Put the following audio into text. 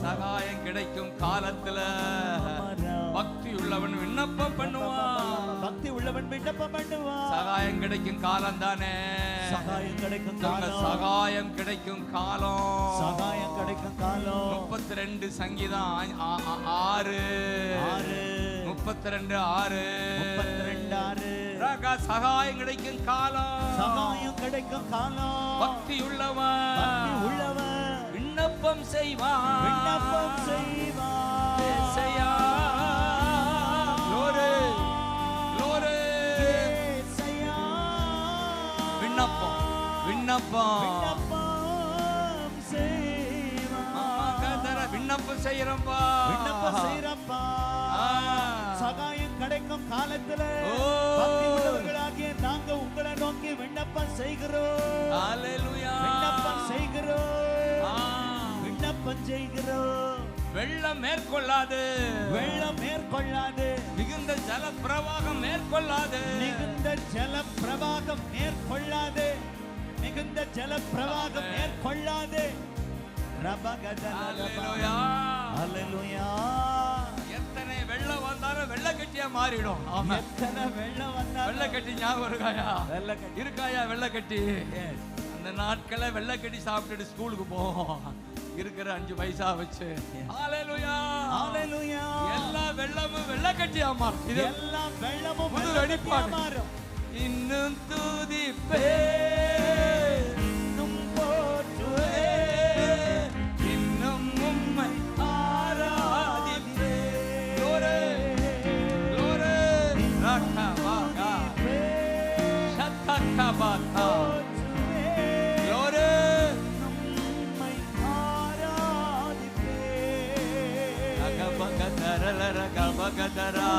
சகாயம் கிடைக்கும் காலத்துல பக்தி உள்ளவன் விண்ணப்பம் பண்ணுவான். பக்தி உள்ளவன் விண்ணப்பம் பண்ணுவான். சகாயம் கிடைக்கும் காலம் தானே. சகாயம் கிடைக்கும் காலம். சகாயம் கிடைக்கும் காலம். சகாயம் கிடைக்கும் காலம். 32 சங்கீதம் 6 32 6 சகாயம் கிடைக்கும் காலம். சகாயம் கிடைக்கும் காலம். பக்தி உள்ளவன் விண்ணப்பம் செய்வான். விண்ணப்பம் செய்வான். ஏசையா glory glory ஏசையா விண்ணப்பம் விண்ணப்பம் செய்வான். விண்ணப்பம் செய்யறப்பா. விண்ணப்பம் செய்யறப்பா. சகாயம் கிடைக்கும் காலத்துல பக்தி உள்ளவர்களாகிய நாங்க உங்களை நோக்கி விண்ணப்பம் செய்கிறோம். ஹல்லேலூயா. விண்ணப்பம் செய்கிறோம். விண்ணப்பம் செய்கிறோம். வெள்ளம் மேற்கொள்ளாது. வெள்ளம் மேற்கொள்ளாது. மிகுந்த ஜல பிரவாகம் மேற்கொள்ளாது. மிகுந்த ஜல பிரவாகம் மேற்கொள்ளாது. மிகுந்த ஜல பிரவாகம் மேற்கொள்ளாது. ஹல்லேலூயா. ஹல்லேலூயா. எத்தனை வெள்ளம் வந்தாலும் வெள்ளக்கட்டியா மாறிடும். எத்தனை வெள்ளம் வந்தாலும் வெள்ளக்கட்டி ஞாபகம் இருக்காயா? இருக்காயா வெள்ளக்கட்டி? அந்த நாட்கள வெள்ளக்கட்டி சாப்பிட்டுட்டு ஸ்கூலுக்கு போவோம். இருக்கிற 5 பைசா வச்சு. ஹல்லேலூயா. ஹல்லேலூயா. எல்லா வெள்ளமும் வெள்ளக்கட்டியா மாறும். இது எல்லா வெள்ளமும் புது வெள்ளக்கட்டியா மாறும். இன்னும் துதிப்பே இன்னும் போற்றுவே இன்னும் உம்மை ஆராதிப்பே. glory glory ரக்கபாகா சத்தக்கபாகா glory உம்மை ஆராதிப்பே. ரகபகதரல ரகபகதரா